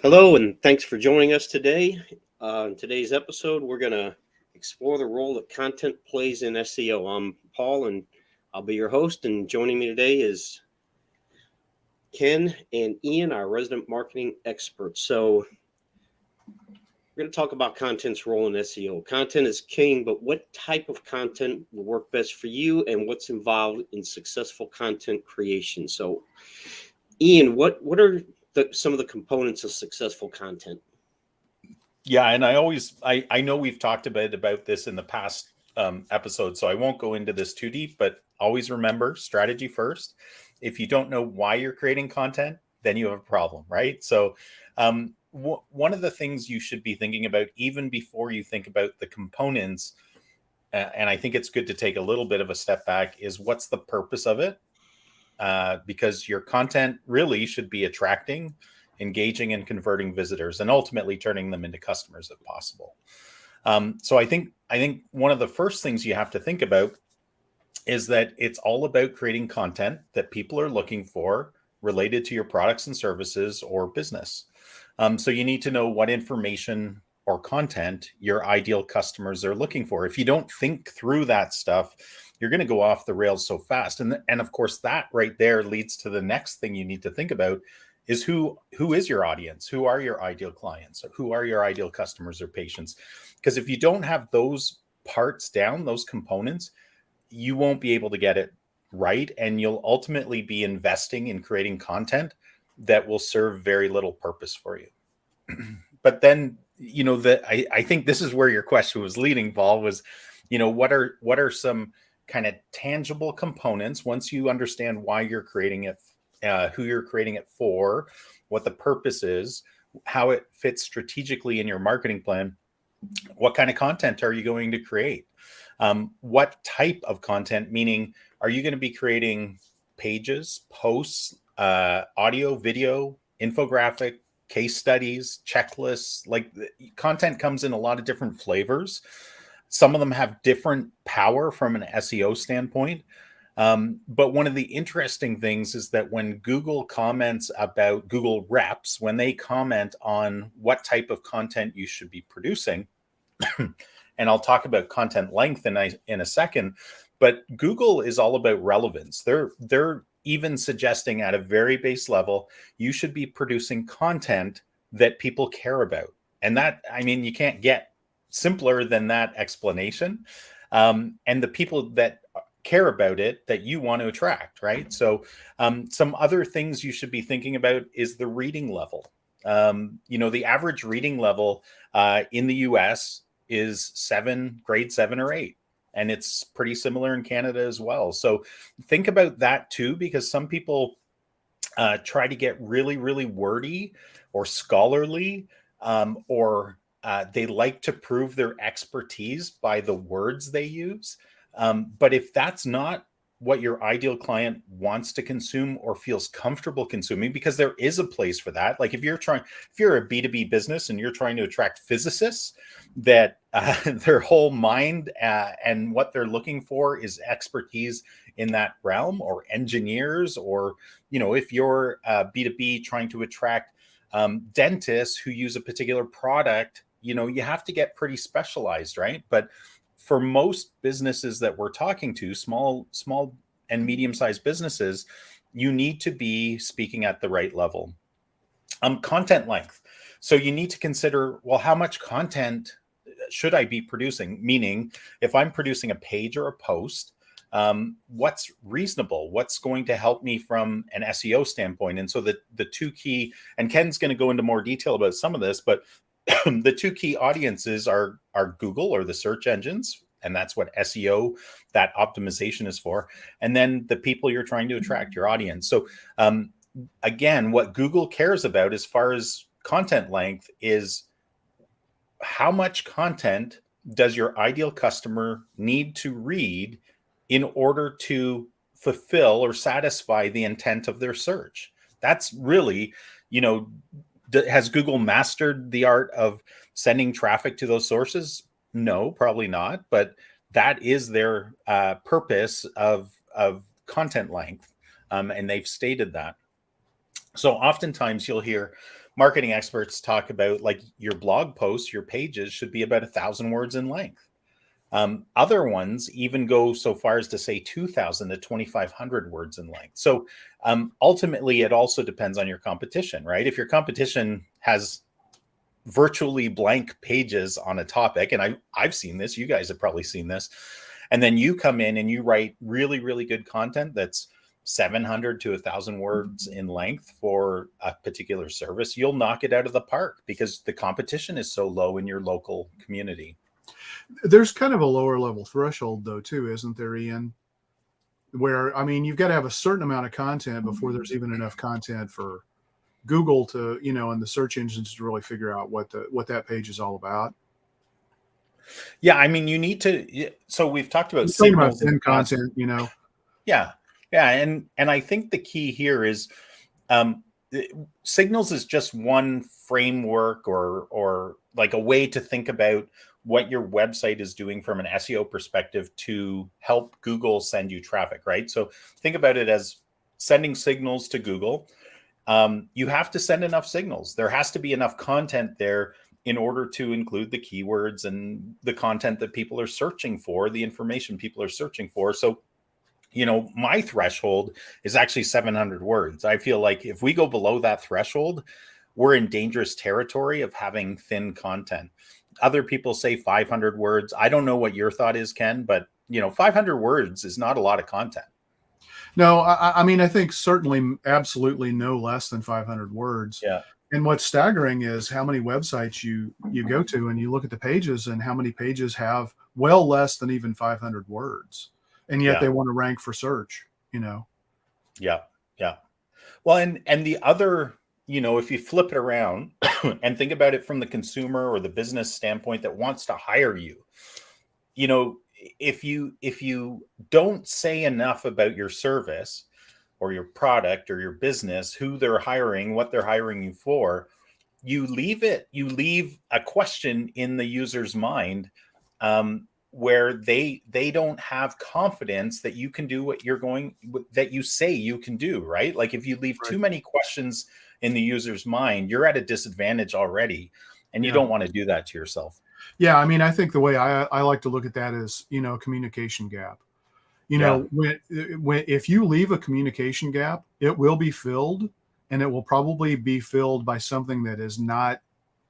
Hello, and thanks for joining us today. In today's episode, we're going to explore the role that content plays in SEO. I'm Paul, and I'll be your host. And joining me today is Ken and Ian, our resident marketing experts. So, we're going to talk about content's role in SEO. Content is king, but what type of content will work best for you, and what's involved in successful content creation? So, Ian, what are some of the components of successful content? Yeah, and I know we've talked a bit about this in the past episode, so I won't go into this too deep, but always remember strategy first. If you don't know why you're creating content, then you have a problem, right? So one of the things you should be thinking about even before you think about the components, and I think it's good to take a little bit of a step back, is what's the purpose of it? Because your content really should be attracting, engaging, and converting visitors, and ultimately turning them into customers if possible. So I think one of the first things you have to think about is that it's all about creating content that people are looking for related to your products and services or business. So you need to know what information or content your ideal customers are looking for. If you don't think through that stuff, you're going to go off the rails so fast. And of course, that right there leads to the next thing you need to think about is who is your audience? Who are your ideal clients? Or who are your ideal customers or patients? Because if you don't have those parts down, those components, you won't be able to get it right. And you'll ultimately be investing in creating content that will serve very little purpose for you. But then, I think this is where your question was leading, Paul, was, what are some kind of tangible components once you understand why you're creating it, who you're creating it for, what the purpose is, how it fits strategically in your marketing plan. What kind of content are you going to create? What type of content, meaning, are you going to be creating pages, posts, audio, video, infographic, case studies, checklists? Like, content comes in a lot of different flavors. Some of them have different power from an SEO standpoint. But one of the interesting things is that when Google comments about Google reps, when they comment on what type of content you should be producing, and I'll talk about content length in a second, but Google is all about relevance. They're even suggesting at a very base level, you should be producing content that people care about. And that, I mean, you can't get simpler than that explanation. And the people that care about it that you want to attract, right? So some other things you should be thinking about is the reading level. The average reading level in the US is grade 7 or 8. And it's pretty similar in Canada as well. So think about that too, because some people try to get really, really wordy or scholarly, or they like to prove their expertise by the words they use. But if that's not what your ideal client wants to consume or feels comfortable consuming, because there is a place for that. Like if you're a B2B business and you're trying to attract physicists that their whole mind and what they're looking for is expertise in that realm, or engineers, or, if you're B2B trying to attract dentists who use a particular product, you have to get pretty specialized, right? But for most businesses that we're talking to, small and medium-sized businesses, you need to be speaking at the right level. Content length. So you need to consider, well, how much content should I be producing? Meaning, if I'm producing a page or a post, what's reasonable? What's going to help me from an SEO standpoint? And so the two key, and Ken's going to go into more detail about some of this, but the two key audiences are Google, or the search engines, and that's what SEO, that optimization is for. And then the people you're trying to attract, your audience. So again, what Google cares about as far as content length is how much content does your ideal customer need to read in order to fulfill or satisfy the intent of their search. That's really, has Google mastered the art of sending traffic to those sources? No, probably not. But that is their purpose of content length. And they've stated that. So oftentimes you'll hear marketing experts talk about like your blog posts, your pages should be about 1,000 words in length. Other ones even go so far as to say 2,000 to 2,500 words in length. So ultimately, it also depends on your competition, right? If your competition has virtually blank pages on a topic, and I've seen this, you guys have probably seen this, and then you come in and you write really, really good content that's 700 to 1,000 words in length for a particular service, you'll knock it out of the park because the competition is so low in your local community. There's kind of a lower level threshold though, too, isn't there, Ian? Where, I mean, you've got to have a certain amount of content before there's even enough content for Google to, and the search engines to really figure out what that page is all about. Yeah, I mean, you need to. So we've talked about signals signals in content, Yeah, yeah, and I think the key here is um, signals is just one framework or like a way to think about what your website is doing from an SEO perspective to help Google send you traffic, right? So think about it as sending signals to Google. You have to send enough signals. There has to be enough content there in order to include the keywords and the content that people are searching for, the information people are searching for. So, my threshold is actually 700 words. I feel like if we go below that threshold, we're in dangerous territory of having thin content. Other people say 500 words. I don't know what your thought is, Ken, but 500 words is not a lot of content. No, I mean, I think certainly, absolutely no less than 500 words. Yeah. And what's staggering is how many websites you go to and you look at the pages and how many pages have well less than even 500 words. And yet they want to rank for search, Yeah. Yeah. Well, and the other, if you flip it around and think about it from the consumer or the business standpoint that wants to hire you, if you don't say enough about your service or your product or your business, who they're hiring, what they're hiring you for, you leave a question in the user's mind, where they don't have confidence that you can do that you say you can do, right? Like if you leave too many questions in the user's mind, you're at a disadvantage already, and you don't want to do that to yourself. Yeah, I mean, I think the way I like to look at that is, communication gap. When if you leave a communication gap, it will be filled, and it will probably be filled by something that is not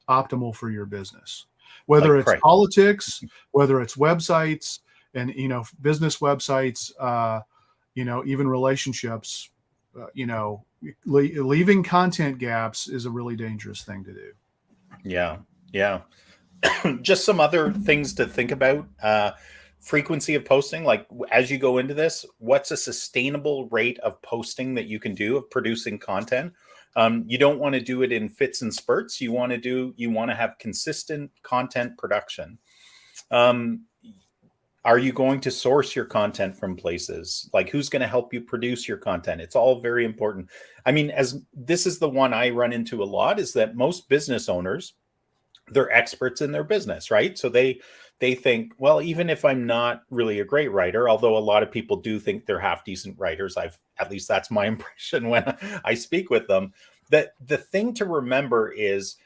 optimal for your business. Whether it's politics, whether it's websites, and business websites, even relationships, leaving content gaps is a really dangerous thing to do. Yeah. Just some other things to think about. Frequency of posting, like as you go into this, what's a sustainable rate of posting that you can do, of producing content? You don't want to do it in fits and spurts. You want to have consistent content production. Are you going to source your content from places? Like, who's going to help you produce your content? It's all very important. I mean, as this is the one I run into a lot, is that most business owners, they're experts in their business, right? So they think, well, even if I'm not really a great writer, although a lot of people do think they're half decent writers, at least that's my impression when I speak with them, that the thing to remember is,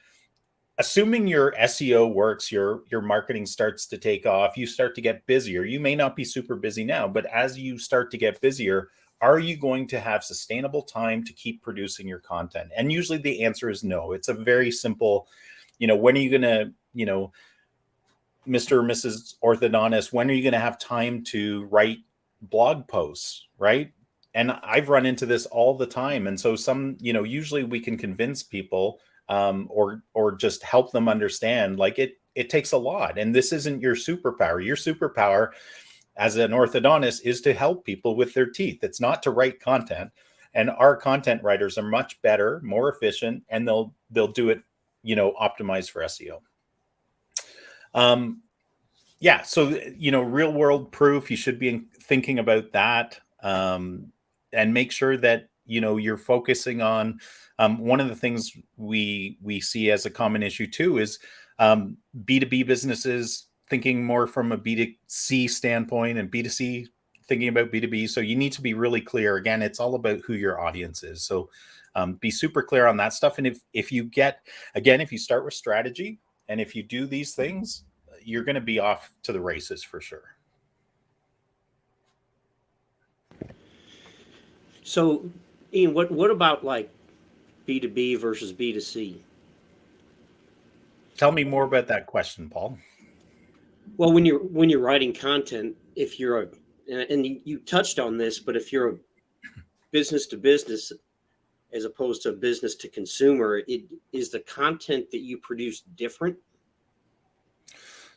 assuming your SEO works, your marketing starts to take off, you start to get busier. You may not be super busy now, but as you start to get busier, are you going to have sustainable time to keep producing your content? And usually the answer is no. It's a very simple, when are you going to, Mr. or Mrs. Orthodontist, when are you going to have time to write blog posts, right? And I've run into this all the time. And so usually we can convince people, or just help them understand, like it takes a lot. And this isn't your superpower. Your superpower as an orthodontist is to help people with their teeth. It's not to write content. And our content writers are much better, more efficient, and they'll do it, optimized for SEO. So, real world proof, you should be thinking about that, and make sure that, you're focusing on, one of the things we see as a common issue too is B2B businesses thinking more from a B2C standpoint and B2C thinking about B2B. So you need to be really clear. Again, it's all about who your audience is. So Be super clear on that stuff. And if you get, again, if you start with strategy and if you do these things, you're going to be off to the races for sure. So, Ian, what about like B2B versus B2C? Tell me more about that question, Paul. Well, when you're writing content, if you're and you touched on this, but if you're a business to business as opposed to business to consumer, is the content that you produce different?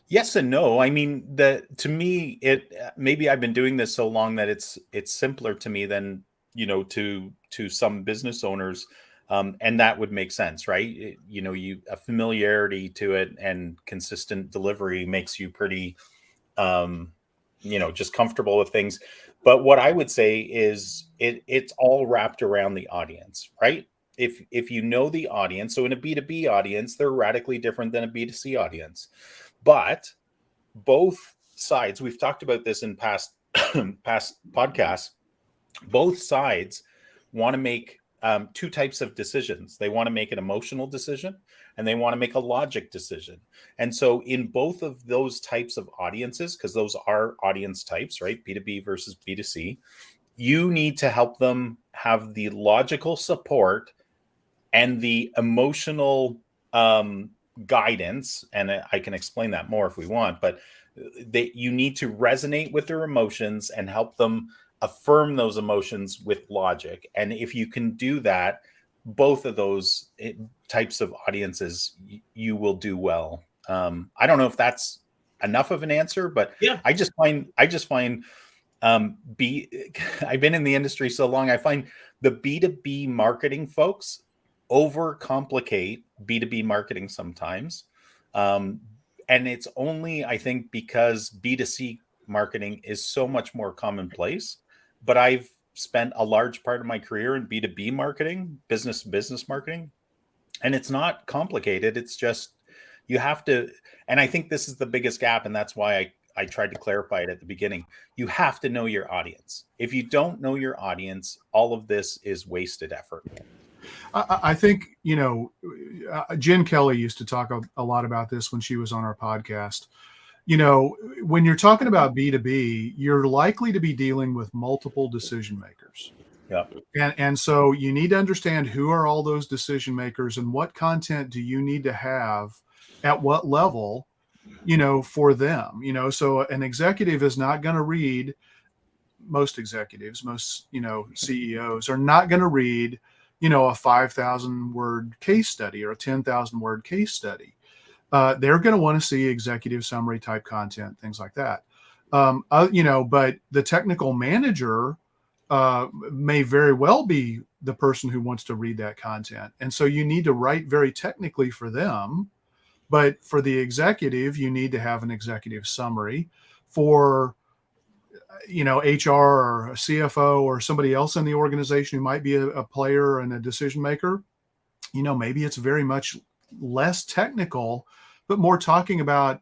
Yes and no. I mean, to me, it maybe I've been doing this so long that it's simpler to me than to some business owners, and that would make sense, right? A familiarity to it and consistent delivery makes you pretty, just comfortable with things. But what I would say is it's all wrapped around the audience, right? If you know the audience, so in a B2B audience, they're radically different than a B2C audience. But both sides, we've talked about this in past podcasts, both sides want to make two types of decisions. They want to make an emotional decision and they want to make a logic decision. And so in both of those types of audiences, because those are audience types, right? B2B versus B2C, you need to help them have the logical support and the emotional guidance. And I can explain that more if we want, but you need to resonate with their emotions and help them affirm those emotions with logic. And if you can do that, both of those types of audiences, you will do well. I don't know if that's enough of an answer, but yeah, I just find I've been in the industry so long, I find the B2B marketing folks overcomplicate B2B marketing sometimes. And it's only, I think, because B2C marketing is so much more commonplace. But I've spent a large part of my career in B2B marketing, business to business marketing, and it's not complicated. It's just you have to, and I think this is the biggest gap, and that's why I tried to clarify it at the beginning. You have to know your audience. If you don't know your audience, all of this is wasted effort. I think, Jen Kelly used to talk a lot about this when she was on our podcast. When you're talking about B2B, you're likely to be dealing with multiple decision makers. Yeah. And so you need to understand who are all those decision makers and what content do you need to have at what level, for them. So an executive is not going to read, most executives, most, CEOs are not going to read, a 5,000 word case study or a 10,000 word case study. They're going to want to see executive summary type content, things like that. But the technical manager may very well be the person who wants to read that content. And so you need to write very technically for them. But for the executive, you need to have an executive summary. For HR or a CFO or somebody else in the organization who might be a player and a decision maker, maybe it's very much less technical, but more talking about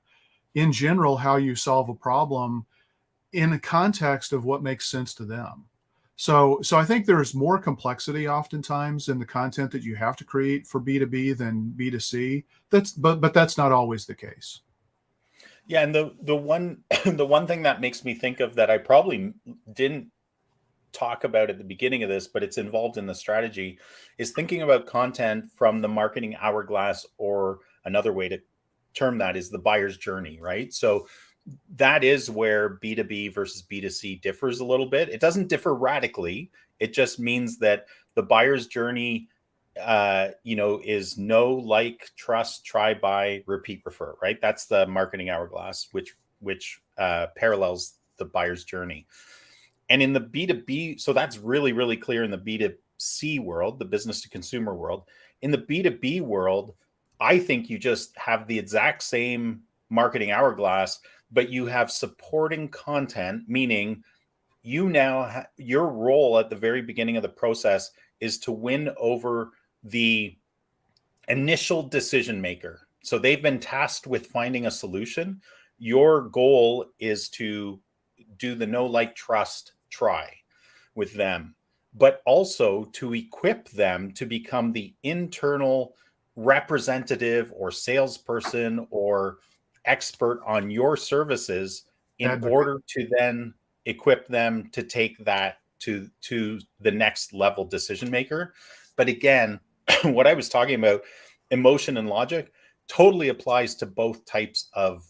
in general how you solve a problem in the context of what makes sense to them. So I think there's more complexity oftentimes in the content that you have to create for B2B than B2C. But that's not always the case. Yeah, and the one the one thing that makes me think of that I probably didn't talk about at the beginning of this, but it's involved in the strategy, is thinking about content from the marketing hourglass, or another way to term that is the buyer's journey, right? So that is where B2B versus B2C differs a little bit. It doesn't differ radically. It just means that the buyer's journey is know, like, trust, try, buy, repeat, refer, right? That's the marketing hourglass, which parallels the buyer's journey. And in the B2B, so that's really, really clear in the B2C world, the business to consumer world. In the B2B world, I think you just have the exact same marketing hourglass, but you have supporting content, meaning you now your role at the very beginning of the process is to win over the initial decision maker. So they've been tasked with finding a solution. Your goal is to do the know, like, trust, try with them. but also to equip them to become the internal representative or salesperson or expert on your services in Advocate. order to then equip them to take that to the next level decision maker. But again, what I was talking about, emotion and logic, totally applies to both types of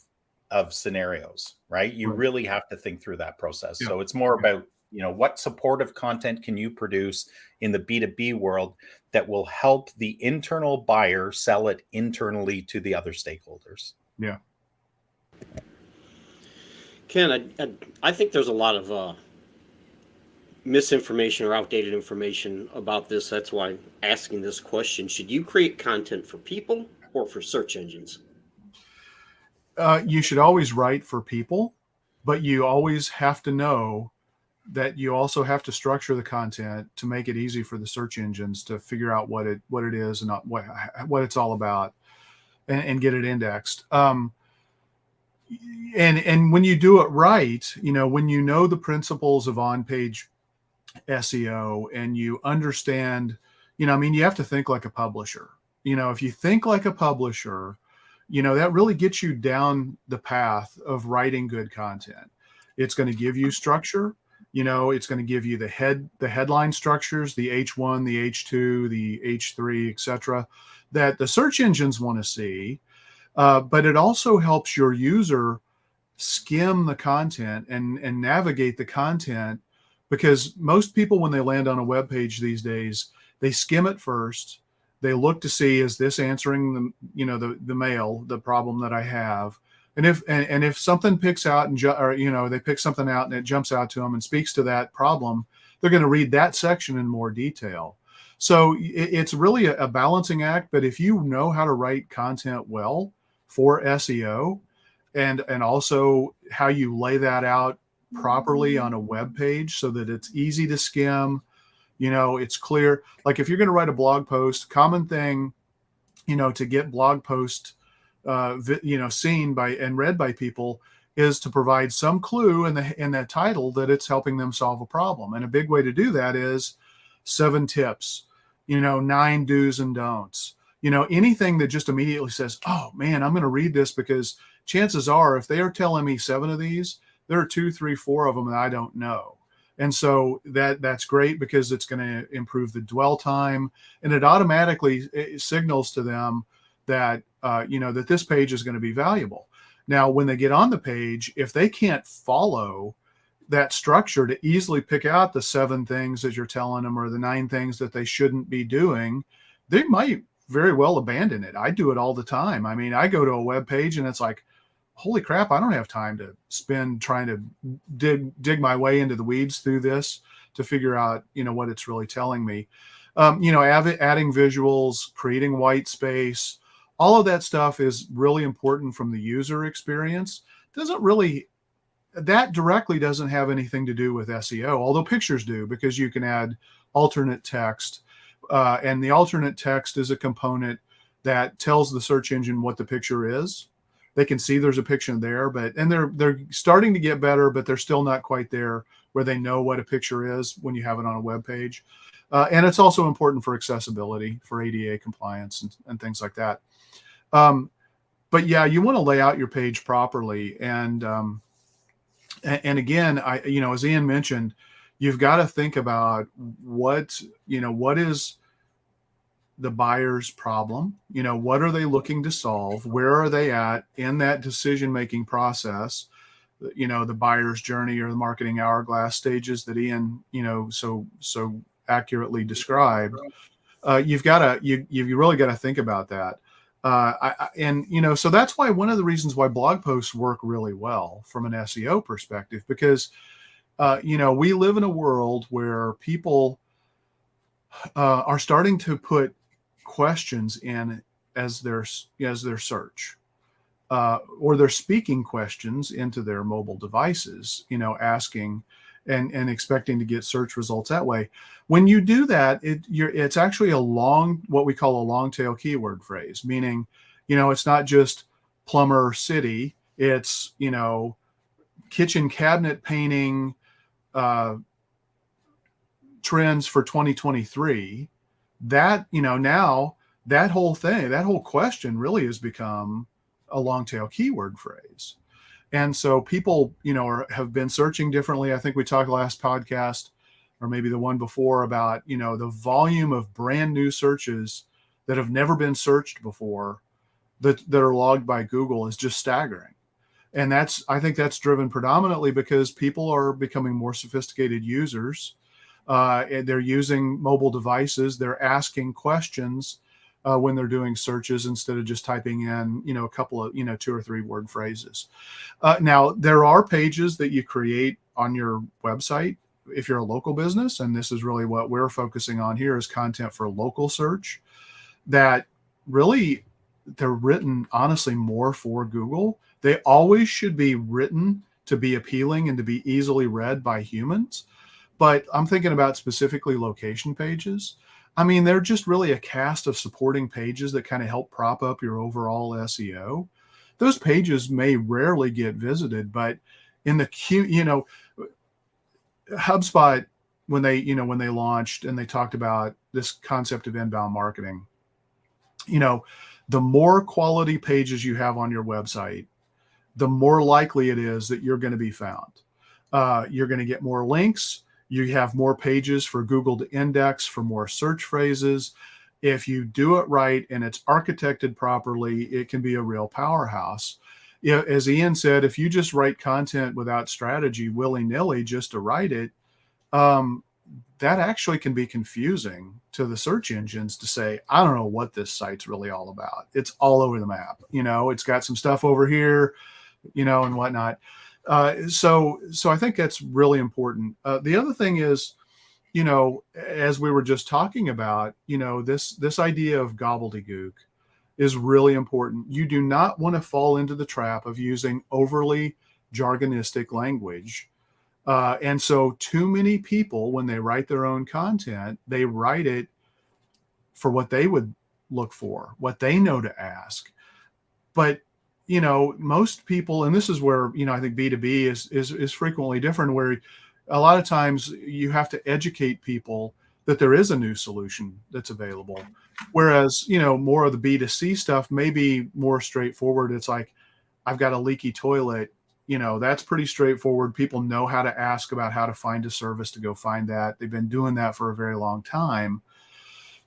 scenarios, right? You Right. really have to think through that process. Yeah. So it's more about, what supportive content can you produce in the B2B world that will help the internal buyer sell it internally to the other stakeholders. Yeah. Ken, I think there's a lot of misinformation or outdated information about this. That's why I'm asking this question. Should you create content for people or for search engines? You should always write for people, but you always have to know that you also have to structure the content to make it easy for the search engines to figure out what it is and what it's all about, and get it indexed. And when you do it right, when you know the principles of on-page SEO and you understand, you have to think like a publisher. If you think like a publisher, that really gets you down the path of writing good content. It's going to give you structure. It's going to give you the headline structures, the H1, the H2, the H3, etc., that the search engines want to see. But it also helps your user skim the content and navigate the content, because most people, when they land on a web page these days, they skim it first. They look to see, is this answering the mail, the problem that I have? And if something picks out they pick something out and it jumps out to them and speaks to that problem, they're going to read that section in more detail. So it's really a balancing act. But if you know how to write content well for SEO, and also how you lay that out properly on a web page so that it's easy to skim, it's clear. Like if you're going to write a blog post, common thing, to get blog post, seen by and read by people, is to provide some clue in that title that it's helping them solve a problem. And a big way to do that is 7 tips, 9 do's and don'ts, anything that just immediately says, oh man, I'm going to read this, because chances are, if they are telling me 7 of these, there are 2, 3, 4 of them that I don't know. And so that's great, because it's going to improve the dwell time, and it automatically signals to them that, that this page is going to be valuable. Now, when they get on the page, if they can't follow that structure to easily pick out the 7 things that you're telling them, or the 9 things that they shouldn't be doing, they might very well abandon it. I do it all the time. I mean, I go to a web page and it's like, holy crap, I don't have time to spend trying to dig my way into the weeds through this to figure out, what it's really telling me. Adding visuals, creating white space, all of that stuff is really important from the user experience. That directly doesn't have anything to do with SEO, although pictures do, because you can add alternate text. And the alternate text is a component that tells the search engine what the picture is. They can see there's a picture there, and they're starting to get better, but they're still not quite there where they know what a picture is when you have it on a web page. And it's also important for accessibility, for ADA compliance and things like that. But yeah, you want to lay out your page properly. And again, as Ian mentioned, you've got to think about what is the buyer's problem. What are they looking to solve? Where are they at in that decision-making process? The buyer's journey, or the marketing hourglass stages that Ian, so accurately described. You've really got to think about that. So that's why one of the reasons why blog posts work really well from an SEO perspective, because we live in a world where people are starting to put questions in as their search, or they're speaking questions into their mobile devices, asking and expecting to get search results that way. When you do that, it's actually what we call a long tail keyword phrase, meaning, it's not just plumber city, it's, kitchen cabinet painting, trends for 2023, that, now that whole thing, that whole question really has become a long tail keyword phrase. And so people, have been searching differently. I think we talked last podcast, or maybe the one before, about, the volume of brand new searches that have never been searched before that are logged by Google is just staggering. And I think that's driven predominantly because people are becoming more sophisticated users. And they're using mobile devices. They're asking questions when they're doing searches instead of just typing in, a couple of, 2 or 3 word phrases. Now, there are pages that you create on your website if you're a local business, and this is really what we're focusing on here, is content for local search, that really they're written honestly more for Google. They always should be written to be appealing and to be easily read by humans. But I'm thinking about specifically location pages. I mean, they're just really a cast of supporting pages that kind of help prop up your overall SEO. Those pages may rarely get visited, but in the HubSpot, when they launched and they talked about this concept of inbound marketing, the more quality pages you have on your website, the more likely it is that you're going to be found. You're going to get more links. You have more pages for Google to index for more search phrases. If you do it right and it's architected properly, it can be a real powerhouse. As Ian said, if you just write content without strategy, willy-nilly, just to write it, that actually can be confusing to the search engines to say, I don't know what this site's really all about. It's all over the map. It's got some stuff over here, and whatnot. So I think that's really important. The other thing is, as we were just talking about, this idea of gobbledygook is really important. You do not want to fall into the trap of using overly jargonistic language. And so too many people, when they write their own content, they write it for what they would look for, what they know to ask. But most people, and this is where, I think B2B is frequently different, where a lot of times you have to educate people that there is a new solution that's available. Whereas, more of the B2C stuff may be more straightforward. It's like, I've got a leaky toilet, that's pretty straightforward. People know how to ask about how to find a service to go find that. They've been doing that for a very long time.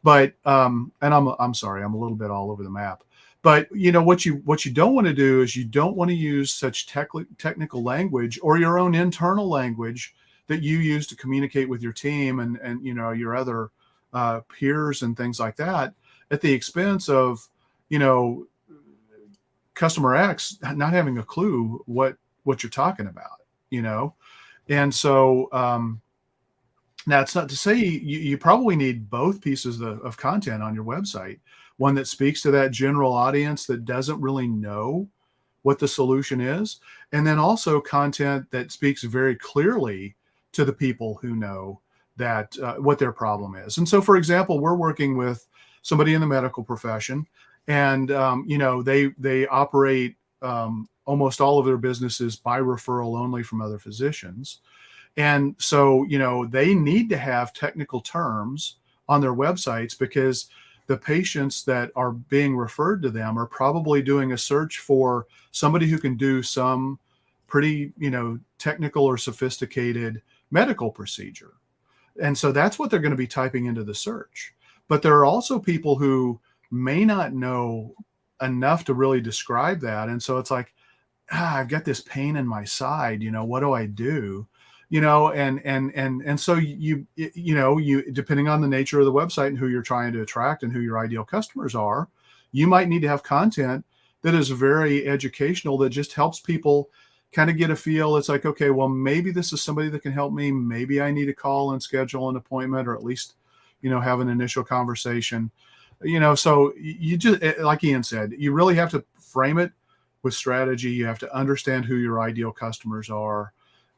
But, and I'm sorry, I'm a little bit all over the map. But what you don't want to do is you don't want to use such technical language or your own internal language that you use to communicate with your team and your other peers and things like that, at the expense of customer X not having a clue what you're talking about. And so now it's not to say you probably need both pieces of content on your website. One that speaks to that general audience that doesn't really know what the solution is, and then also content that speaks very clearly to the people who know that what their problem is. And so, for example, we're working with somebody in the medical profession, and they operate almost all of their businesses by referral only from other physicians. And so, they need to have technical terms on their websites because the patients that are being referred to them are probably doing a search for somebody who can do some pretty, technical or sophisticated medical procedure. And so that's what they're going to be typing into the search. But there are also people who may not know enough to really describe that. And so it's like, I've got this pain in my side, what do I do? And so you depending on the nature of the website and who you're trying to attract and who your ideal customers are, you might need to have content that is very educational, that just helps people kind of get a feel. It's like, okay, well, maybe this is somebody that can help me. Maybe I need to call and schedule an appointment, or at least, have an initial conversation, so you just, like Ian said, you really have to frame it with strategy. You have to understand who your ideal customers are.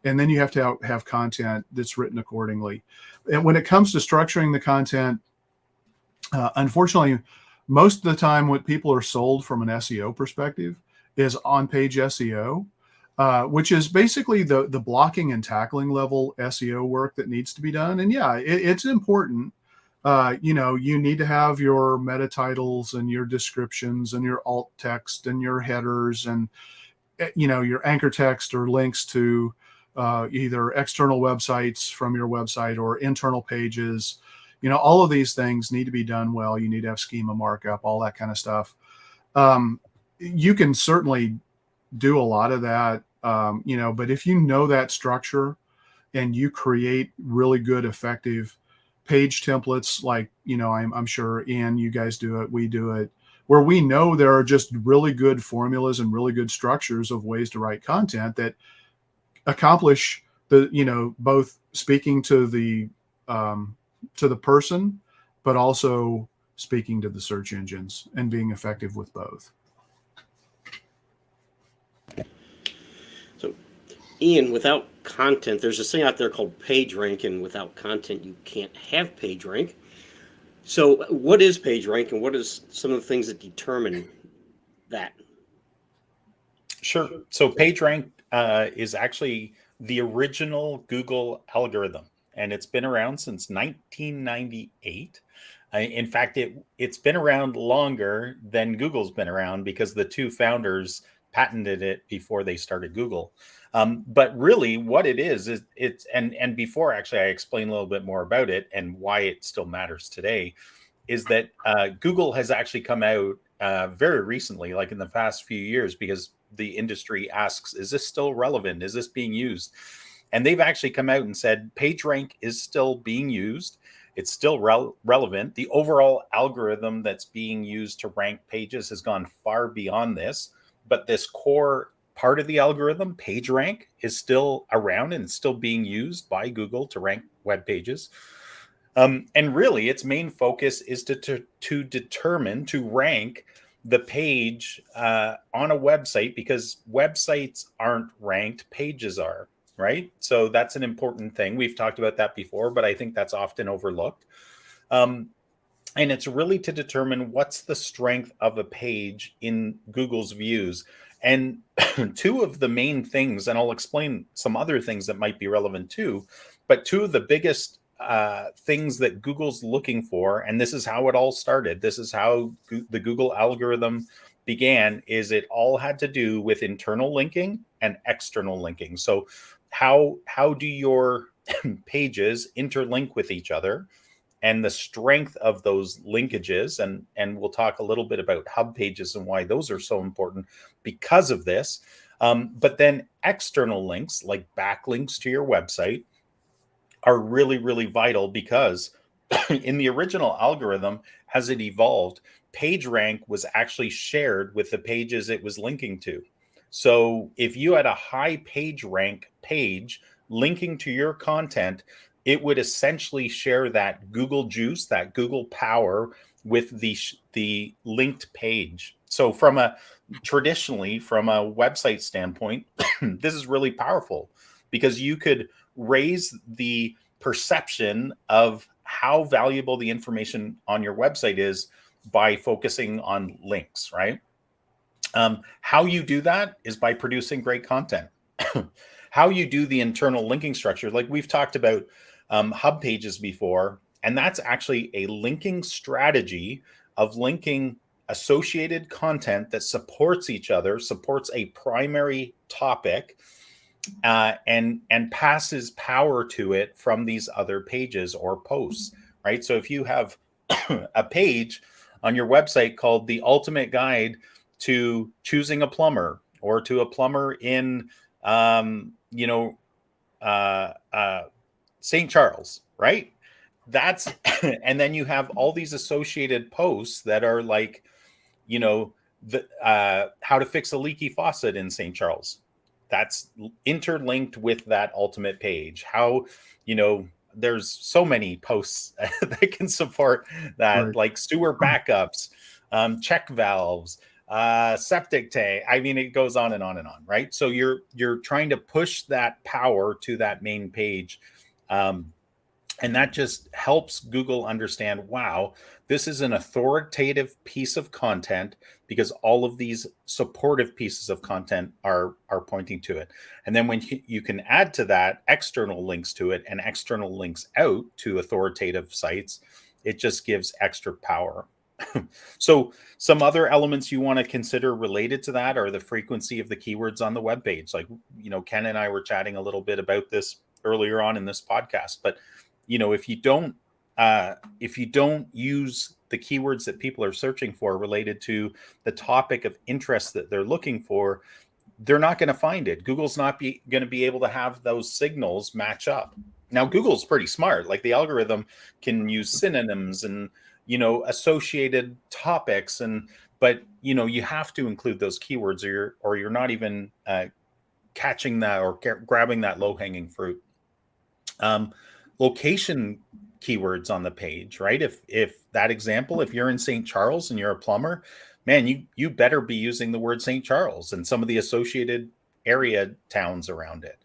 And then you have to have content that's written accordingly. And when it comes to structuring the content, unfortunately, most of the time what people are sold from an SEO perspective is on-page SEO. which is basically the blocking and tackling level SEO work that needs to be done. And yeah, it's important. You need to have your meta titles and your descriptions and your alt text and your headers and your anchor text or links to either external websites from your website or internal pages. All of these things need to be done well. You need to have schema markup, all that kind of stuff. You can certainly do a lot of that, but if you know that structure and you create really good, effective page templates, like, I'm sure, Ian, you guys do it, we do it, where we know there are just really good formulas and really good structures of ways to write content that accomplish both speaking to the person, but also speaking to the search engines and being effective with both. So, Ian, without content, there's this thing out there called PageRank, and without content, you can't have PageRank. So, what is PageRank, and what is some of the things that determine that? Sure. So PageRank is actually the original Google algorithm, and it's been around since 1998. In fact, it's been around longer than Google's been around, because the two founders patented it before they started Google. But really, what it is it's and before actually I explain a little bit more about it and why it still matters today, is that Google has actually come out very recently, like in the past few years, because the industry asks, is this still relevant? Is this being used? And they've actually come out and said PageRank is still being used. It's still relevant. The overall algorithm that's being used to rank pages has gone far beyond this. But this core part of the algorithm, PageRank, is still around and still being used by Google to rank web pages. And really, its main focus is to rank the page on a website, because websites aren't ranked, pages are, right? So that's an important thing. We've talked about that before, but I think that's often overlooked. And it's really to determine what's the strength of a page in Google's views. And two of the main things, and I'll explain some other things that might be relevant too, but two of the biggest things that Google's looking for, and this is how it all started, this is how the Google algorithm began, is it all had to do with internal linking and external linking. So how do your pages interlink with each other, and the strength of those linkages, and we'll talk a little bit about hub pages and why those are so important because of this. But then external links, like backlinks to your website, are really, really vital, because in the original algorithm, as it evolved, PageRank was actually shared with the pages it was linking to. So if you had a high PageRank page linking to your content, it would essentially share that Google juice, that Google power, with the linked page. So traditionally, from a website standpoint, this is really powerful, because you could raise the perception of how valuable the information on your website is by focusing on links, right? How you do that is by producing great content. How you do the internal linking structure, like we've talked about hub pages before, and that's actually a linking strategy of linking associated content that supports each other, supports a primary topic, and passes power to it from these other pages or posts, right? So if you have a page on your website called The Ultimate Guide to Choosing a Plumber, or to a plumber in, St. Charles, right? That's, and then you have all these associated posts that are like, how to fix a leaky faucet in St. Charles. That's interlinked with that ultimate page. How, there's so many posts that can support that, right, like sewer backups, check valves, septic tank. I mean, it goes on and on and on, right? So you're trying to push that power to that main page. And that just helps Google understand, wow, this is an authoritative piece of content because all of these supportive pieces of content are pointing to it. And then when you can add to that external links to it and external links out to authoritative sites, it just gives extra power. So some other elements you want to consider related to that are the frequency of the keywords on the web page. Like, Ken and I were chatting a little bit about this earlier on in this podcast, but if you don't use the keywords that people are searching for related to the topic of interest that they're looking for, they're not going to find it. Google's not going to be able to have those signals match up. Now, Google's pretty smart. Like, the algorithm can use synonyms and associated topics, but you have to include those keywords, or you're not even catching that or grabbing that low-hanging fruit. Location keywords on the page, right? If that example, if you're in St. Charles and you're a plumber, man, you better be using the word St. Charles and some of the associated area towns around it.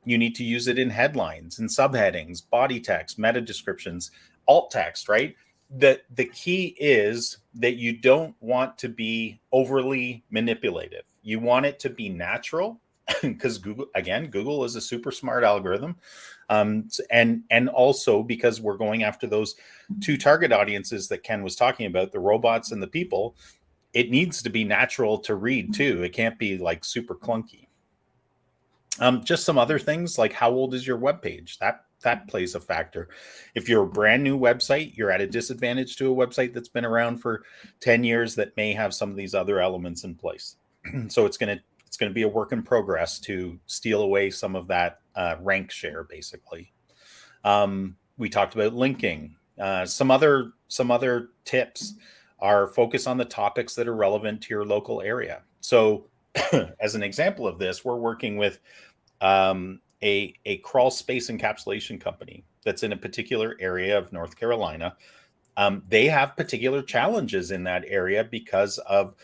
You need to use it in headlines and subheadings, body text, meta descriptions, alt text, right? The key is that you don't want to be overly manipulative. You want it to be natural, because Google is a super smart algorithm. And also because we're going after those two target audiences that Ken was talking about, the robots and the people, it needs to be natural to read too. It can't be like super clunky. Just some other things, like how old is your web page? That plays a factor. If you're a brand new website, you're at a disadvantage to a website that's been around for 10 years that may have some of these other elements in place. So it's going to be a work in progress to steal away some of that rank share, basically. We talked about linking. Some other tips are focus on the topics that are relevant to your local area. So as an example of this, we're working with a crawl space encapsulation company that's in a particular area of North Carolina. They have particular challenges in that area because of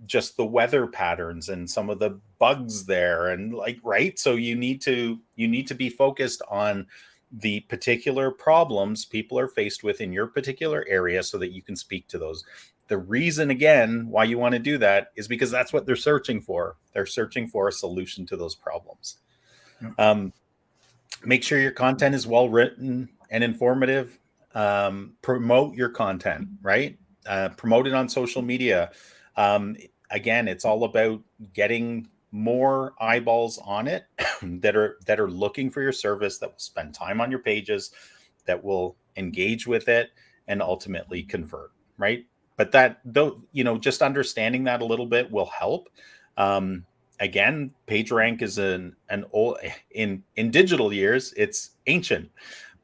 just the weather patterns and some of the bugs there, and right. So you need to be focused on the particular problems people are faced with in your particular area so that you can speak to those. The reason, again, why you want to do that is because that's what they're searching for. They're searching for a solution to those problems. Make sure your content is well written and informative. Promote your content, right? Promote it on social media. Again, it's all about getting more eyeballs on it that are looking for your service, that will spend time on your pages, that will engage with it and ultimately convert, right? But that, though, just understanding that a little bit will help. Again, PageRank is an old, in digital years, it's ancient,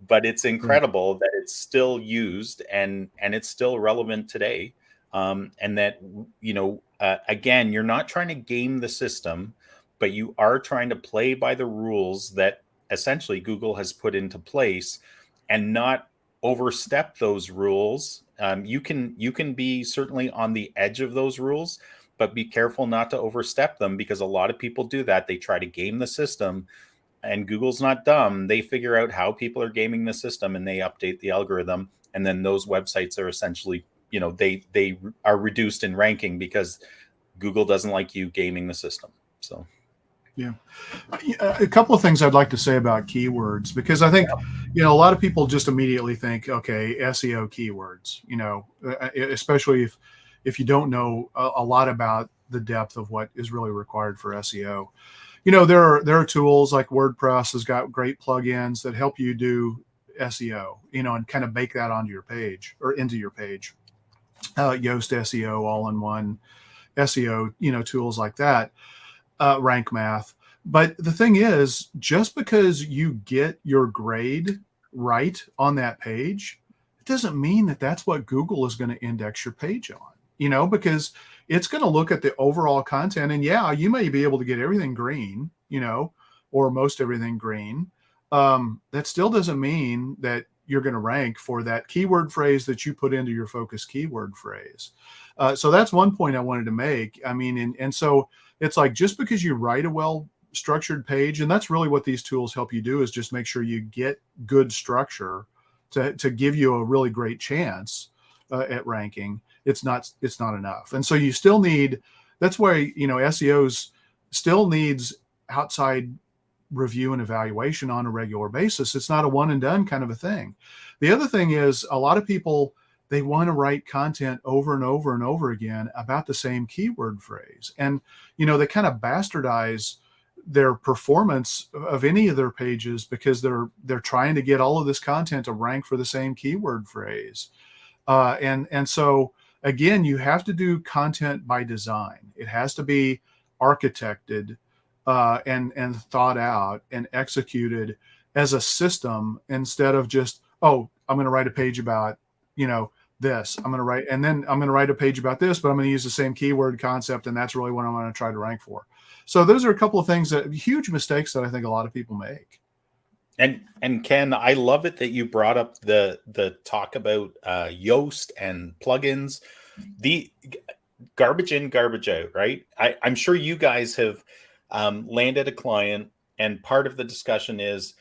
but it's incredible that it's still used and it's still relevant today. And that, again, you're not trying to game the system, but you are trying to play by the rules that essentially Google has put into place and not overstep those rules. You can be certainly on the edge of those rules, but be careful not to overstep them, because a lot of people do that. They try to game the system, and Google's not dumb. They figure out how people are gaming the system and they update the algorithm. And then those websites are essentially, they are reduced in ranking because Google doesn't like you gaming the system. So, yeah. A couple of things I'd like to say about keywords, because I think, a lot of people just immediately think, okay, SEO keywords, especially if you don't know a lot about the depth of what is really required for SEO. There are tools like WordPress has got great plugins that help you do SEO, and kind of bake that onto your page or into your page. Yoast SEO, all-in-one SEO, tools like that, Rank Math. But the thing is, just because you get your grade right on that page, it doesn't mean that that's what Google is going to index your page on, because it's going to look at the overall content. And yeah, you may be able to get everything green, or most everything green. That still doesn't mean that you're going to rank for that keyword phrase that you put into your focus keyword phrase. So that's one point I wanted to make. I mean, and so it's like, just because you write a structured page, and that's really what these tools help you do, is just make sure you get good structure to give you a really great chance at ranking. It's not enough. And so you still need, that's why, SEOs still needs outside review and evaluation on a regular basis. It's not a one and done kind of a thing. The other thing is, a lot of people, they want to write content over and over and over again about the same keyword phrase. And, they kind of bastardize their performance of any of their pages because they're trying to get all of this content to rank for the same keyword phrase. And so again, you have to do content by design. It has to be architected and thought out and executed as a system, instead of just, oh, I'm going to write a page about, this. I'm going to write, and then I'm going to write a page about this, but I'm going to use the same keyword concept, and that's really what I'm going to try to rank for. So those are a couple of things, that huge mistakes that I think a lot of people make. And Ken, I love it that you brought up the talk about Yoast and plugins, the garbage in, garbage out, right? I'm sure you guys have landed a client, and part of the discussion is,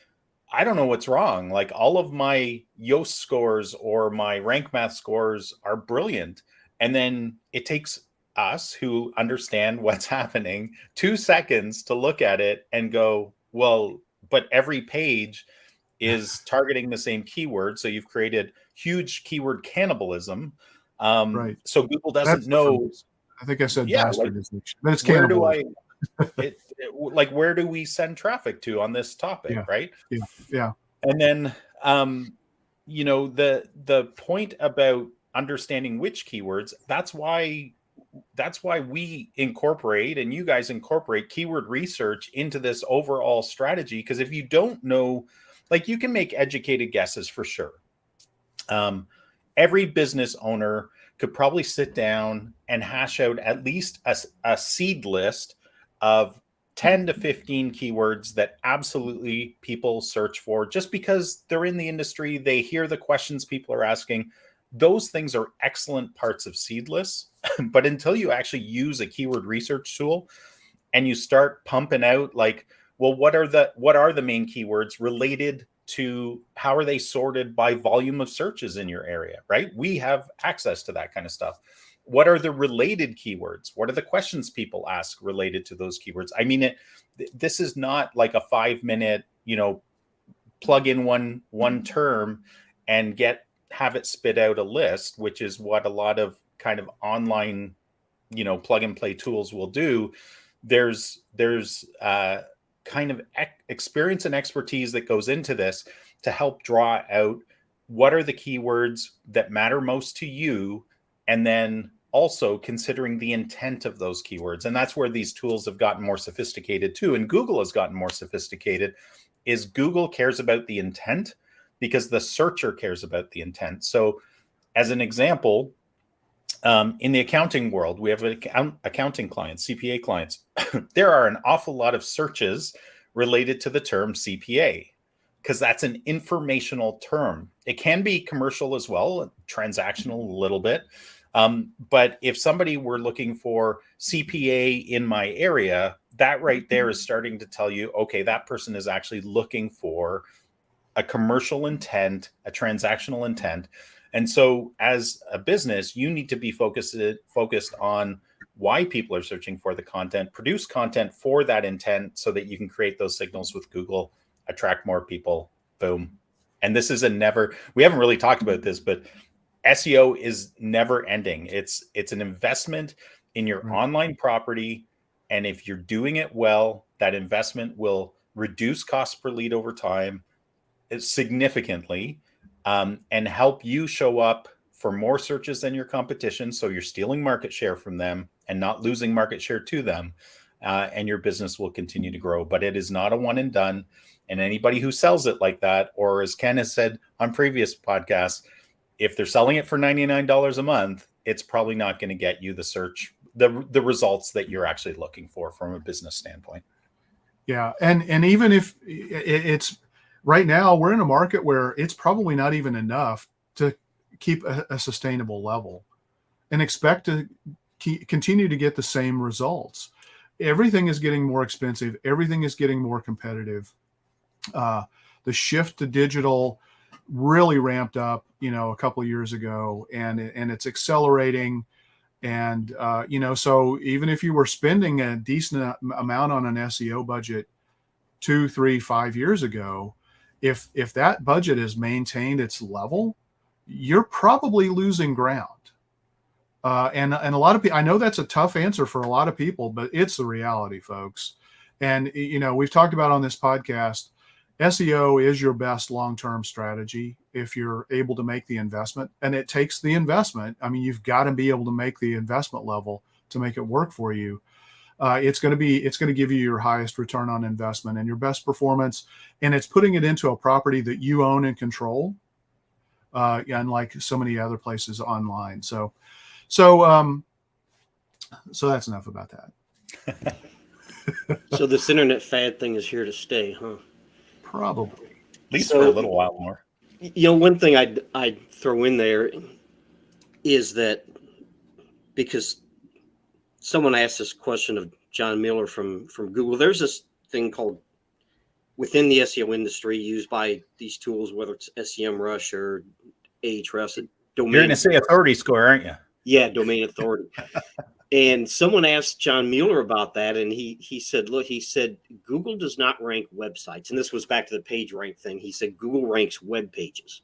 I don't know what's wrong. Like, all of my Yoast scores or my rank math scores are brilliant. And then it takes us, who understand what's happening, 2 seconds to look at it and go, well, but every page is targeting the same keyword. So you've created huge keyword cannibalism. Right. So Google doesn't know. I think I said bastardization, like, but it's cannibalism. Where do we send traffic to on this topic? Yeah. Right. Yeah. And then, the point about understanding which keywords, that's why we incorporate, and you guys incorporate, keyword research into this overall strategy. Because if you don't know, like, you can make educated guesses for sure. Every business owner could probably sit down and hash out at least a seed list of 10 to 15 keywords that absolutely people search for, just because they're in the industry, they hear the questions people are asking. Those things are excellent parts of seed lists. But until you actually use a keyword research tool and you start pumping out, like, well, what are the main keywords related to, how are they sorted by volume of searches in your area, right? We have access to that kind of stuff. What are the related keywords? What are the questions people ask related to those keywords? I mean, this is not like a 5-minute, plug in one term and have it spit out a list, which is what a lot of kind of online, plug and play tools will do. There's kind of experience and expertise that goes into this to help draw out what are the keywords that matter most to you, and then also considering the intent of those keywords. And that's where these tools have gotten more sophisticated too. And Google has gotten more sophisticated, is Google cares about the intent because the searcher cares about the intent. So as an example, in the accounting world, we have accounting clients, CPA clients. There are an awful lot of searches related to the term CPA, because that's an informational term. It can be commercial as well, transactional a little bit. But if somebody were looking for CPA in my area, that right there is starting to tell you, okay, that person is actually looking for a commercial intent, a transactional intent. And so as a business, you need to be focused on why people are searching for the content, produce content for that intent so that you can create those signals with Google, attract more people, boom. And this is we haven't really talked about this, but SEO is never ending. It's an investment in your online property. And if you're doing it well, that investment will reduce cost per lead over time significantly, and help you show up for more searches than your competition. So you're stealing market share from them and not losing market share to them. And your business will continue to grow. But it is not a one and done. And anybody who sells it like that, or as Ken has said on previous podcasts, if they're selling it for $99 a month, it's probably not going to get you the results that you're actually looking for from a business standpoint. Yeah. And even if it's right now, we're in a market where it's probably not even enough to keep a sustainable level and expect to continue to get the same results. everything is getting more expensive. Everything is getting more competitive. The shift to digital really ramped up, a couple of years ago, and it's accelerating. And, so even if you were spending a decent amount on an SEO budget 2, 3, 5 years ago, if that budget has maintained its level, you're probably losing ground. And a lot of people, I know that's a tough answer for a lot of people, but it's the reality, folks. And, we've talked about on this podcast, SEO is your best long-term strategy if you're able to make the investment, and it takes the investment. I mean, you've got to be able to make the investment level to make it work for you. It's going to give you your highest return on investment and your best performance, and it's putting it into a property that you own and control, unlike so many other places online. So that's enough about that. So this internet fad thing is here to stay, huh? Probably. At least for a little while more. One thing I'd throw in there is that, because someone asked this question of John Miller from Google, there's this thing called, within the SEO industry, used by these tools, whether it's SEMrush or Ahrefs, domain. You're going to say authority score, aren't you? Yeah, domain authority. And someone asked John Mueller about that, and he said, look, Google does not rank websites. And this was back to the page rank thing. He said Google ranks web pages.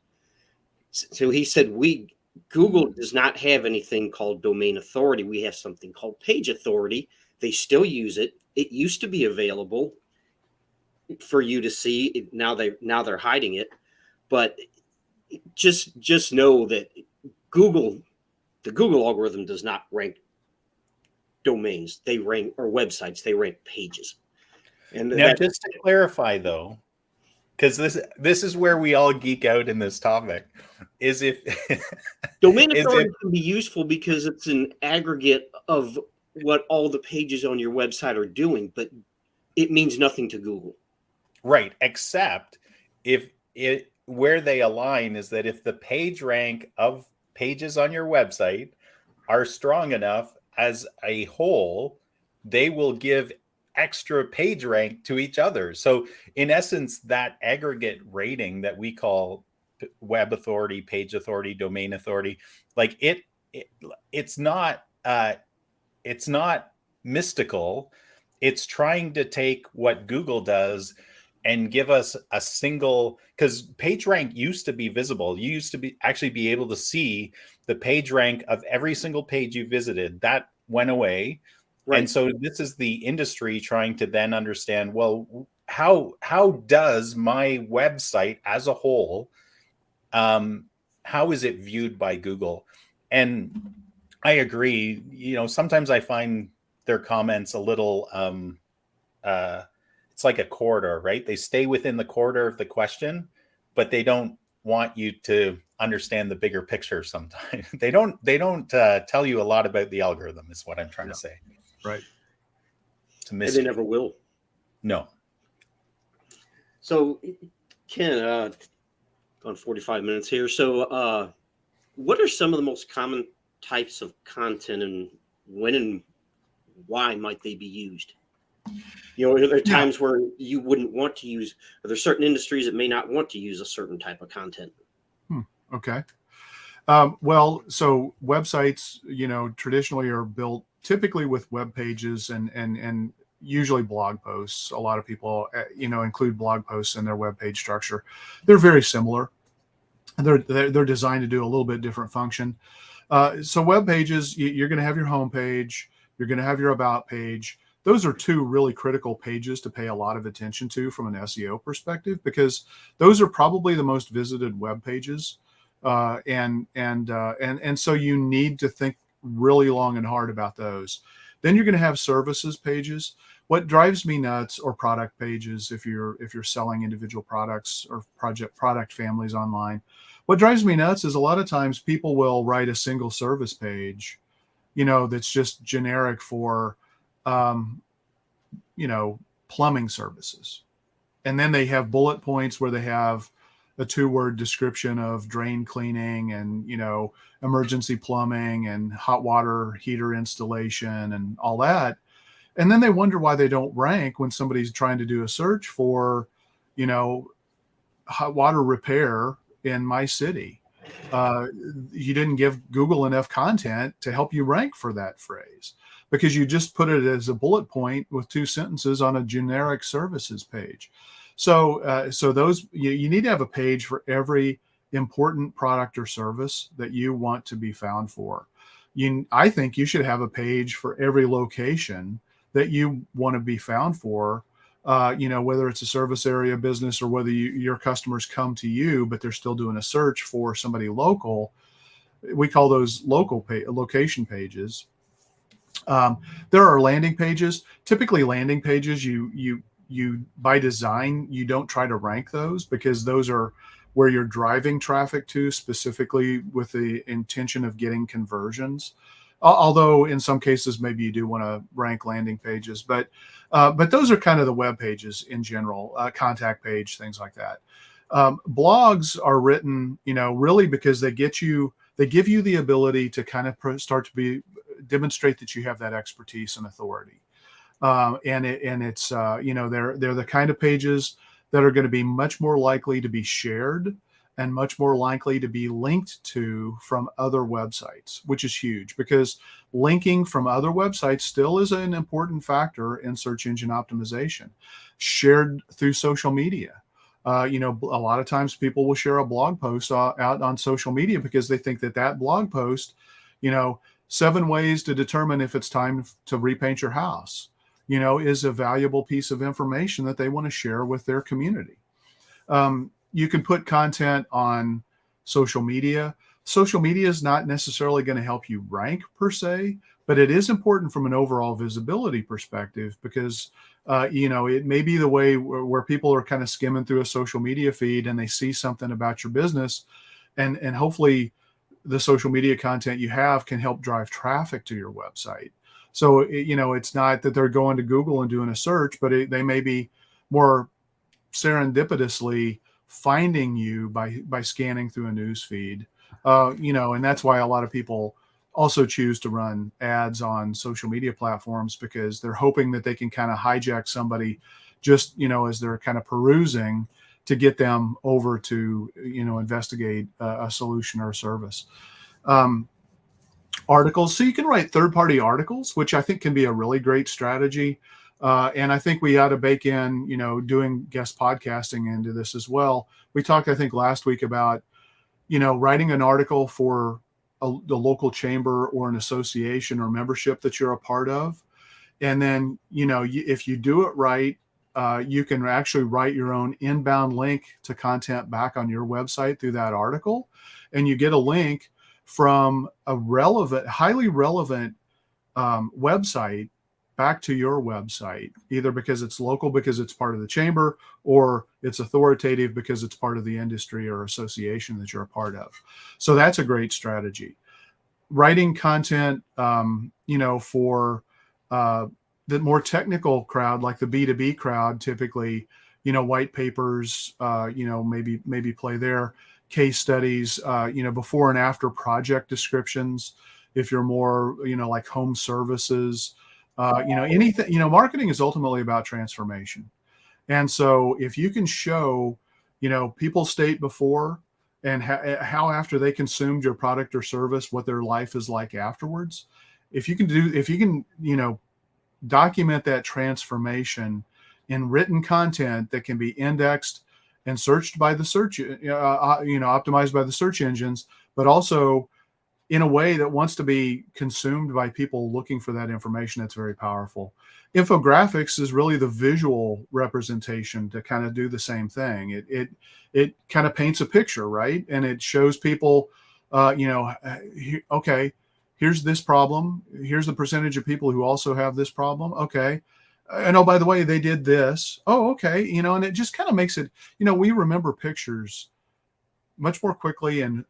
So he said Google does not have anything called domain authority. We have something called page authority. They still use it. It used to be available for you to see. Now they're hiding it. But just know that the Google algorithm does not rank domains. They rank, or websites, they rank pages. And now, just to clarify though, because this is where we all geek out in this topic, is if domain authority can be useful because it's an aggregate of what all the pages on your website are doing, but it means nothing to Google. Right, except where they align is that if the page rank of pages on your website are strong enough as a whole, they will give extra page rank to each other. So in essence, that aggregate rating that we call web authority, page authority, domain authority, like it's not mystical. It's trying to take what Google does and give us a single, because PageRank used to be visible. You used to actually be able to see the page rank of every single page you visited. That went away. Right. And so this is the industry trying to then understand, well, how does my website as a whole, how is it viewed by Google? And I agree, sometimes I find their comments a little, it's like a corridor, right? They stay within the corridor of the question, but they don't want you to understand the bigger picture sometimes. They don't tell you a lot about the algorithm, is what I'm trying to say. Right. And they never will. No. So, Ken, on 45 minutes here. So, what are some of the most common types of content, and when and why might they be used? Are there times where you wouldn't want to use, are there certain industries that may not want to use a certain type of content? Okay. Well, so websites, traditionally are built typically with web pages and usually blog posts. A lot of people, include blog posts in their web page structure. They're very similar. They're designed to do a little bit different function. So web pages, you're going to have your home page. You're going to have your about page. Those are two really critical pages to pay a lot of attention to from an SEO perspective, because those are probably the most visited web pages. And so you need to think really long and hard about those. Then you're going to have services pages. What drives me nuts, or product pages, if you're selling individual products or product families online. What drives me nuts is a lot of times people will write a single service page, that's just generic for, plumbing services. And then they have bullet points where they have a 2-word description of drain cleaning and, emergency plumbing and hot water heater installation and all that. And then they wonder why they don't rank when somebody's trying to do a search for, hot water repair in my city. You didn't give Google enough content to help you rank for that phrase because you just put it as a bullet point with 2 sentences on a generic services page. So those you need to have a page for every important product or service that you want to be found for. I think you should have a page for every location that you want to be found for. Whether it's a service area business or whether your customers come to you, but they're still doing a search for somebody local. We call those location pages. There are landing pages. Typically, landing pages, you by design, you don't try to rank those because those are where you're driving traffic to specifically with the intention of getting conversions. Although in some cases, maybe you do want to rank landing pages, but those are kind of the web pages in general, contact page, things like that. Blogs are written, really because they give you the ability to kind of start to demonstrate that you have that expertise and authority. They're the kind of pages that are going to be much more likely to be shared and much more likely to be linked to from other websites, which is huge because linking from other websites still is an important factor in search engine optimization. Shared through social media. A lot of times people will share a blog post out on social media because they think that blog post, 7 ways to determine if it's time to repaint your house, is a valuable piece of information that they want to share with their community. You can put content on social media. Social media is not necessarily going to help you rank per se, but it is important from an overall visibility perspective because, it may be the way where people are kind of skimming through a social media feed and they see something about your business and hopefully the social media content you have can help drive traffic to your website. So, it's not that they're going to Google and doing a search, but they may be more serendipitously finding you by scanning through a news feed, and that's why a lot of people also choose to run ads on social media platforms because they're hoping that they can kind of hijack somebody just, as they're kind of perusing to get them over to, investigate a solution or a service. Articles. So you can write third-party articles, which I think can be a really great strategy. And I think we ought to bake in, doing guest podcasting into this as well. We talked, I think, last week about, writing an article for the local chamber or an association or membership that you're a part of. And then, if you do it right, you can actually write your own inbound link to content back on your website through that article. And you get a link from a highly relevant website back to your website, either because it's local, because it's part of the chamber, or it's authoritative because it's part of the industry or association that you're a part of. So that's a great strategy. Writing content, for the more technical crowd, like the B2B crowd, typically, white papers, maybe play there, case studies, before and after project descriptions. If you're more, like home services, anything, marketing is ultimately about transformation. And so if you can show, people's state before and how after they consumed your product or service, what their life is like afterwards, if you can, document that transformation in written content that can be indexed and searched by the search, optimized by the search engines, but also in a way that wants to be consumed by people looking for that information, that's very powerful. Infographics is really the visual representation to kind of do the same thing. It kind of paints a picture, right? And it shows people, okay, here's this problem. Here's the percentage of people who also have this problem. Okay. And oh, by the way, they did this. Oh, okay. And it just kind of makes it, we remember pictures much more quickly and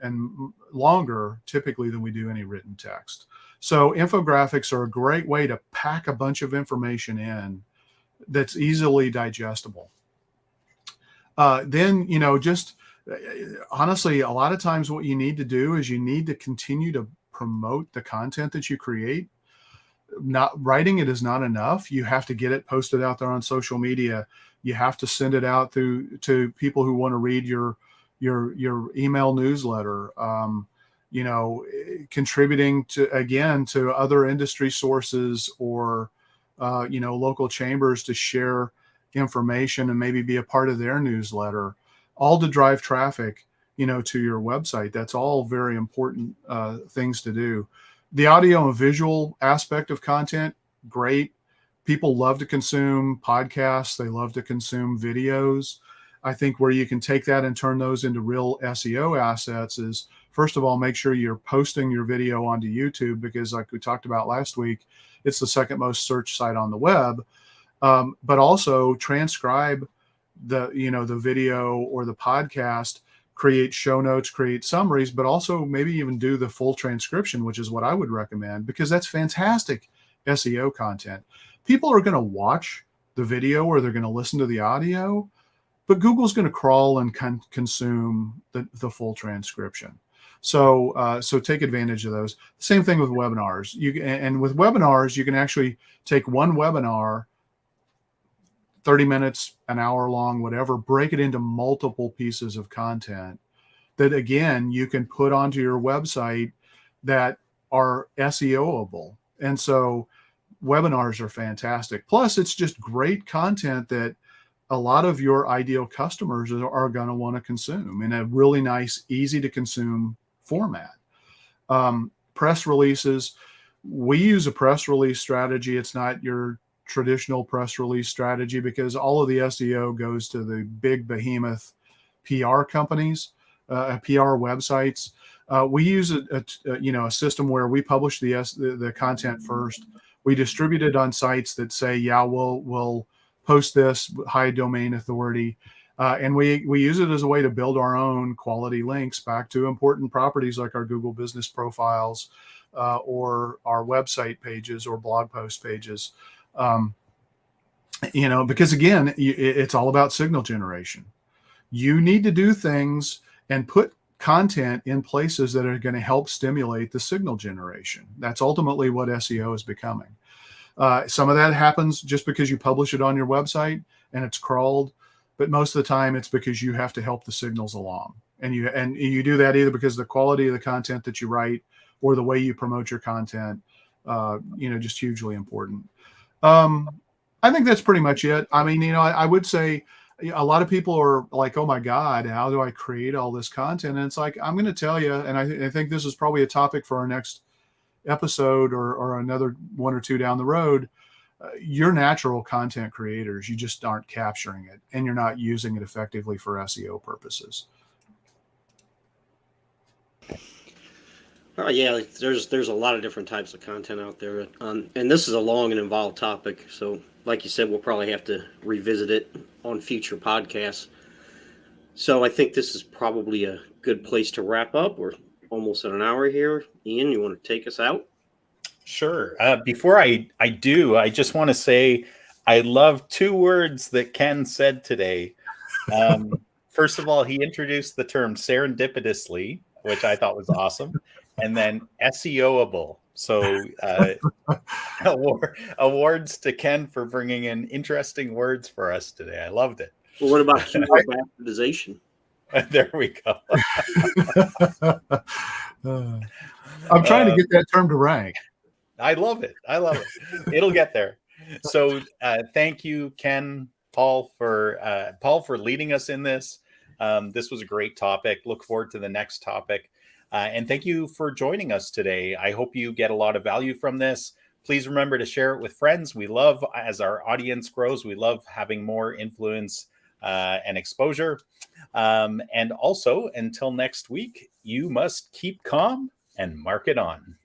longer typically than we do any written text. So infographics are a great way to pack a bunch of information in that's easily digestible. Then, just honestly, a lot of times what you need to do is you need to continue to promote the content that you create. not writing it is not enough. You have to get it posted out there on social media. You have to send it out to people who want to read your email newsletter. Contributing to other industry sources or local chambers to share information and maybe be a part of their newsletter, all to drive traffic to your website. That's all very important things to do. The audio and visual aspect of content, great. People love to consume podcasts. They love to consume videos. I think where you can take that and turn those into real SEO assets is, first of all, make sure you're posting your video onto YouTube, because like we talked about last week, it's the second most searched site on the web. But also transcribe the video or the podcast, create show notes, create summaries, but also maybe even do the full transcription, which is what I would recommend, because that's fantastic SEO content. People are going to watch the video or they're going to listen to the audio, but Google's going to crawl and consume the full transcription. So take advantage of those. Same thing with webinars. And with webinars, you can actually take one webinar, 30 minutes, an hour long, whatever, break it into multiple pieces of content that, again, you can put onto your website that are SEOable. And so webinars are fantastic. Plus, it's just great content that a lot of your ideal customers are going to want to consume in a really nice, easy to consume format. Press releases, we use a press release strategy. It's not your traditional press release strategy, because all of the SEO goes to the big behemoth PR companies, PR websites. We use a system where we publish the content first. We distribute it on sites that say, yeah, we'll post this, high domain authority. And we use it as a way to build our own quality links back to important properties like our Google business profiles or our website pages or blog post pages. Because again, it's all about signal generation. You need to do things and put content in places that are going to help stimulate the signal generation. That's ultimately what SEO is becoming. Some of that happens just because you publish it on your website and it's crawled, but most of the time it's because you have to help the signals along. And you do that either because of the quality of the content that you write or the way you promote your content, just hugely important. I think that's pretty much it. I mean, I would say a lot of people are like, oh my God, how do I create all this content? And it's like, I'm going to tell you, and I think this is probably a topic for our next episode or another one or two down the road. You're natural content creators. You just aren't capturing it and you're not using it effectively for SEO purposes. Yeah, there's a lot of different types of content out there. And this is a long and involved topic. So like you said, we'll probably have to revisit it on future podcasts. So I think this is probably a good place to wrap up. We're almost at an hour here. Ian, you want to take us out? Sure. Before I do, I just want to say I love two words that Ken said today. First of all, he introduced the term serendipitously, which I thought was awesome. And then SEOable. So awards to Ken for bringing in interesting words for us today. I loved it. Well, what about keyword bastardization? There we go. I'm trying to get that term to rank. I love it. It'll get there. So thank you, Ken, Paul for leading us in this. This was a great topic. Look forward to the next topic. And thank you for joining us today. I hope you get a lot of value from this. Please remember to share it with friends. We love, as our audience grows, we love having more influence and exposure. And also, until next week, you must keep calm and mark it on.